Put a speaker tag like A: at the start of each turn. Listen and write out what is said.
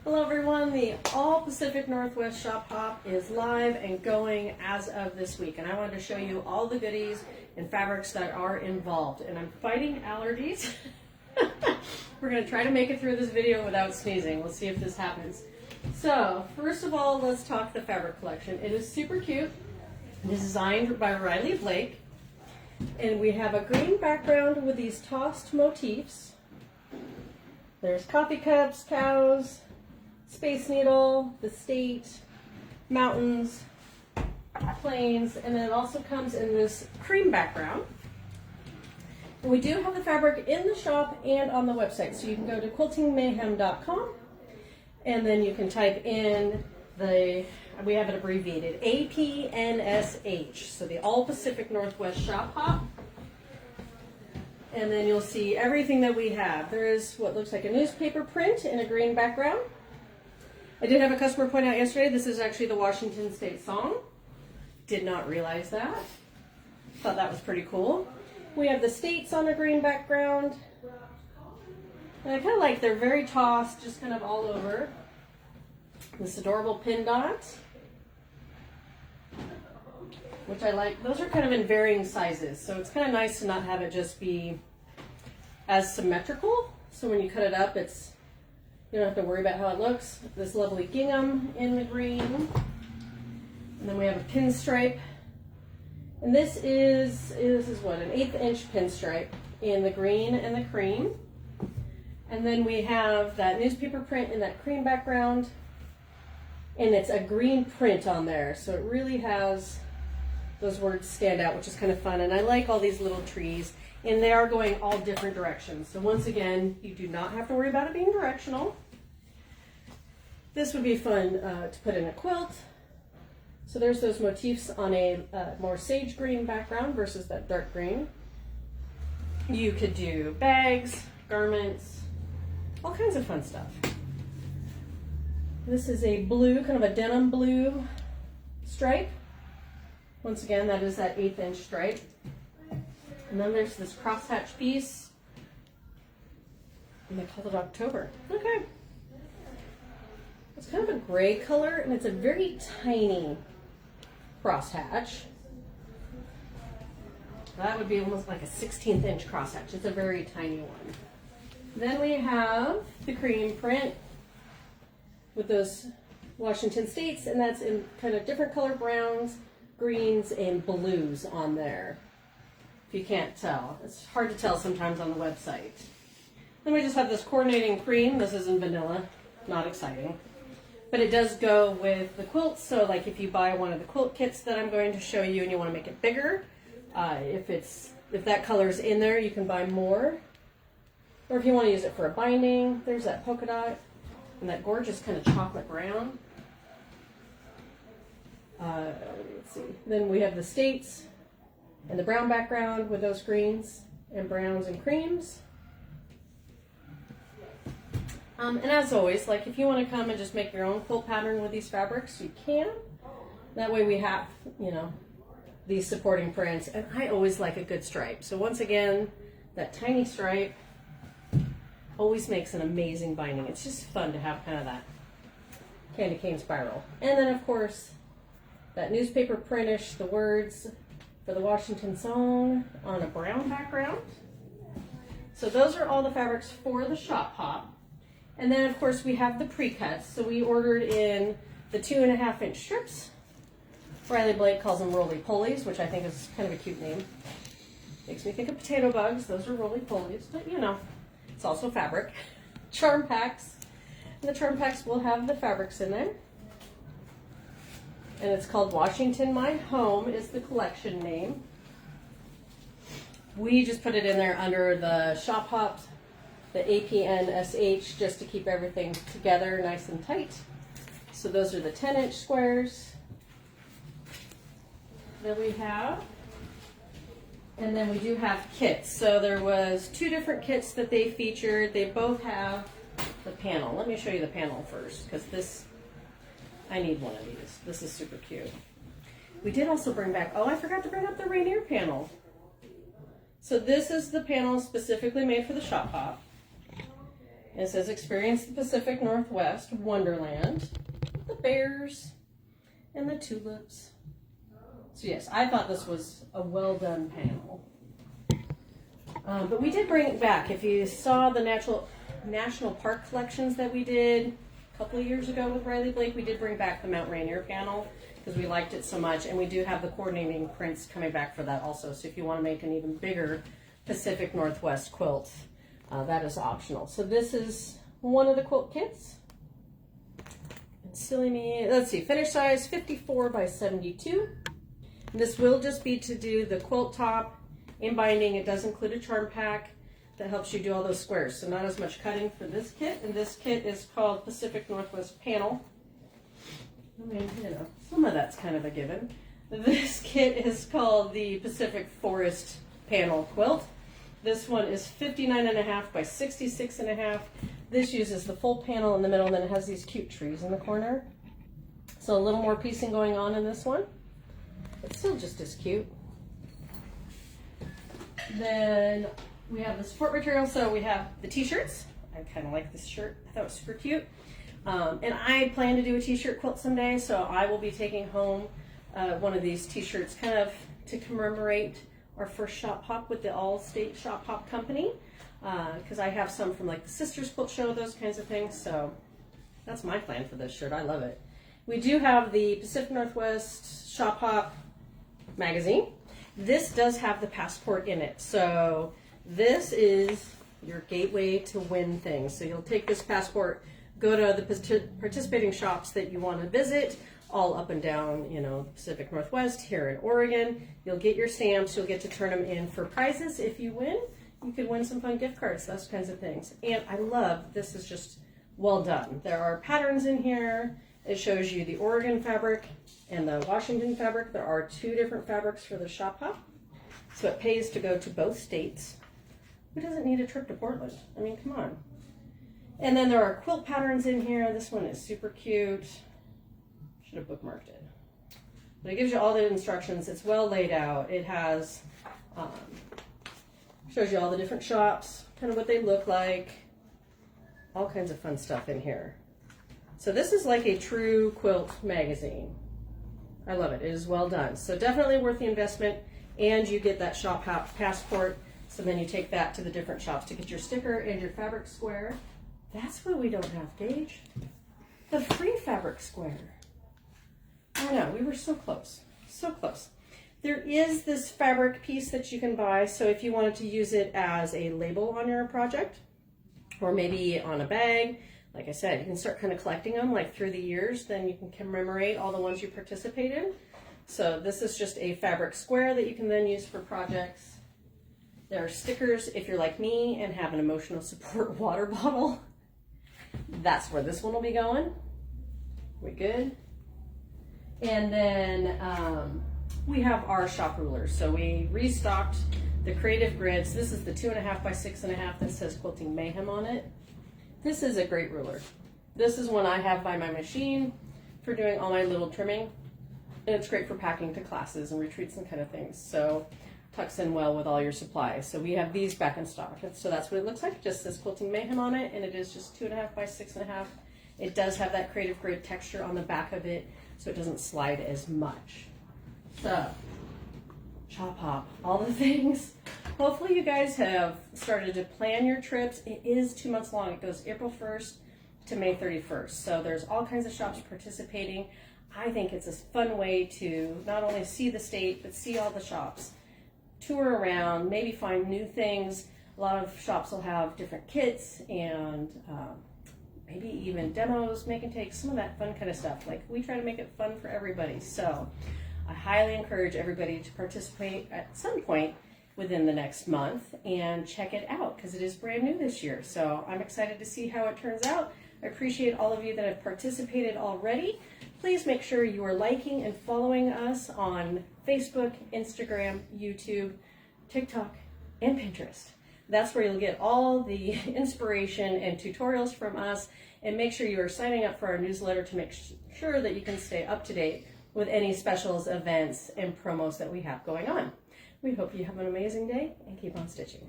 A: Hello everyone, the All Pacific Northwest Shop Hop is live and going as of this week, and I wanted to show you all the goodies and fabrics that are involved. And I'm fighting allergies. We're going to try to make it through this video without sneezing. Let's see if this happens. So first of all, let's talk the fabric collection. It is super cute, designed by Riley Blake, and we have a green background with these tossed motifs. There's coffee cups, cows, Space Needle, the state, mountains, plains, and then it also comes in this cream background. And we do have the fabric in the shop and on the website, so you can go to quiltingmayhem.com and then you can type in we have it abbreviated, APNSH, so the All Pacific Northwest Shop Hop. And then you'll see everything that we have. There is what looks like a newspaper print in a green background. I did have a customer point out yesterday, this is actually the Washington State song. Did not realize that. Thought that was pretty cool. We have the states on a green background. And I kind of like they're very tossed, just kind of all over. This adorable pin dot, which I like. Those are kind of in varying sizes, so it's kind of nice to not have it just be as symmetrical. So when you cut it up, you don't have to worry about how it looks. This lovely gingham in the green. And then we have a pinstripe. And this is what, an 1/8 inch pinstripe in the green and the cream. And then we have that newspaper print in that cream background. And it's a green print on there. So it really has those words stand out, which is kind of fun. And I like all these little trees. And they are going all different directions. So once again, you do not have to worry about it being directional. This would be fun to put in a quilt. So there's those motifs on a more sage green background versus that dark green. You could do bags, garments, all kinds of fun stuff. This is a blue, kind of a denim blue stripe. Once again, that is that 1/8 inch stripe. And then there's this crosshatch piece. And they called it October. Okay. It's kind of a gray color, and it's a very tiny crosshatch. That would be almost like a 1/16 inch crosshatch. It's a very tiny one. Then we have the cream print with those Washington States, and that's in kind of different color browns, greens, and blues on there. If you can't tell. It's hard to tell sometimes on the website. Then we just have this coordinating cream. This is in vanilla. Not exciting. But it does go with the quilts, so like if you buy one of the quilt kits that I'm going to show you and you want to make it bigger, if that color's in there, you can buy more. Or if you want to use it for a binding, there's that polka dot and that gorgeous kind of chocolate brown. Let's see. Then we have the states and the brown background with those greens and browns and creams. And as always, like if you want to come and just make your own quilt pattern with these fabrics, you can. That way we have, these supporting prints. And I always like a good stripe. So once again, that tiny stripe always makes an amazing binding. It's just fun to have kind of that candy cane spiral. And then of course, that newspaper printish, the words for the Washington song on a brown background. So those are all the fabrics for the shop hop. And then of course we have the pre-cuts. So we ordered in the 2.5 inch strips. Riley Blake calls them roly-polies, which I think is kind of a cute name. Makes me think of potato bugs. Those are roly-polies, but it's also fabric. Charm packs. And the charm packs will have the fabrics in there. And it's called Washington My Home is the collection name. We just put it in there under the shop hops, the APNSH, just to keep everything together nice and tight. So those are the 10 inch squares that we have. And then we do have kits. So there was 2 different kits that they featured. They both have the panel. Let me show you the panel first, because I need one of these. This is super cute. We did also bring back, I forgot to bring up the Rainier panel. So this is the panel specifically made for the shop hop. It says experience the Pacific Northwest Wonderland, the bears and the tulips. So yes, I thought this was a well done panel. But we did bring it back. If you saw the national park collections that we did a couple of years ago with Riley Blake, we did bring back the Mount Rainier panel because we liked it so much, and we do have the coordinating prints coming back for that also. So if you want to make an even bigger Pacific Northwest quilt, that is optional. So this is one of the quilt kits. And silly me, let's see, finish size 54 by 72. This will just be to do the quilt top in binding. It does include a charm pack that helps you do all those squares. So not as much cutting for this kit. And this kit is called Pacific Northwest Panel. I mean, you know, some of that's kind of a given. This kit is called the Pacific Forest Panel Quilt. This one is 59.5 by 66.5. This uses the full panel in the middle, and then it has these cute trees in the corner. So a little more piecing going on in this one. It's still just as cute. Then we have the support material. So we have the t-shirts. I kind of like this shirt. I thought it was super cute. And I plan to do a t-shirt quilt someday, so I will be taking home one of these t-shirts kind of to commemorate our first shop hop with the All-State Shop Hop Company, because I have some from like the Sisters Quilt Show, those kinds of things. So that's my plan for this shirt. I love it. We do have the Pacific Northwest Shop Hop magazine. This does have the passport in it. So this is your gateway to win things. So you'll take this passport, go to the participating shops that you want to visit, all up and down, you know, Pacific Northwest, here in Oregon. You'll get your stamps. You'll get to turn them in for prizes. If you win, you could win some fun gift cards, those kinds of things. And I love, this is just well done. There are patterns in here. It shows you the Oregon fabric and the Washington fabric. There are 2 different fabrics for the shop hop. So it pays to go to both states. Who doesn't need a trip to Portland? I mean, come on. And then there are quilt patterns in here. This one is super cute. Should have bookmarked it. But it gives you all the instructions. It's well laid out. It has, shows you all the different shops, kind of what they look like. All kinds of fun stuff in here. So this is like a true quilt magazine. I love it. It is well done. So definitely worth the investment. And you get that shop hop passport. So then you take that to the different shops to get your sticker and your fabric square. That's what we don't have, Gage. The free fabric square. I know, we were so close. So close. There is this fabric piece that you can buy. So if you wanted to use it as a label on your project, or maybe on a bag, like I said, you can start kind of collecting them like through the years. Then you can commemorate all the ones you participate in. So this is just a fabric square that you can then use for projects. There are stickers if you're like me and have an emotional support water bottle. That's where this one will be going. We good? And then we have our shop rulers. So we restocked the creative grids. This is the 2.5 by 6.5 that says Quilting Mayhem on it. This is a great ruler. This is one I have by my machine for doing all my little trimming. And it's great for packing to classes and retreats and kind of things. So tucks in well with all your supplies. So we have these back in stock. So that's what it looks like. It just says Quilting Mayhem on it, and it is just 2.5 by 6.5. It does have that creative grid texture on the back of it, so it doesn't slide as much. So, chop hop, all the things. Hopefully you guys have started to plan your trips. It is 2 months long. It goes April 1st to May 31st. So there's all kinds of shops participating. I think it's a fun way to not only see the state, but see all the shops. Tour around, maybe find new things. A lot of shops will have different kits and maybe even demos, make and take, some of that fun kind of stuff. Like, we try to make it fun for everybody. So I highly encourage everybody to participate at some point within the next month and check it out, because it is brand new this year. So I'm excited to see how it turns out. I appreciate all of you that have participated already. Please make sure you are liking and following us on Facebook, Instagram, YouTube, TikTok, and Pinterest. That's where you'll get all the inspiration and tutorials from us, and make sure you are signing up for our newsletter to make sure that you can stay up to date with any specials, events, and promos that we have going on. We hope you have an amazing day and keep on stitching.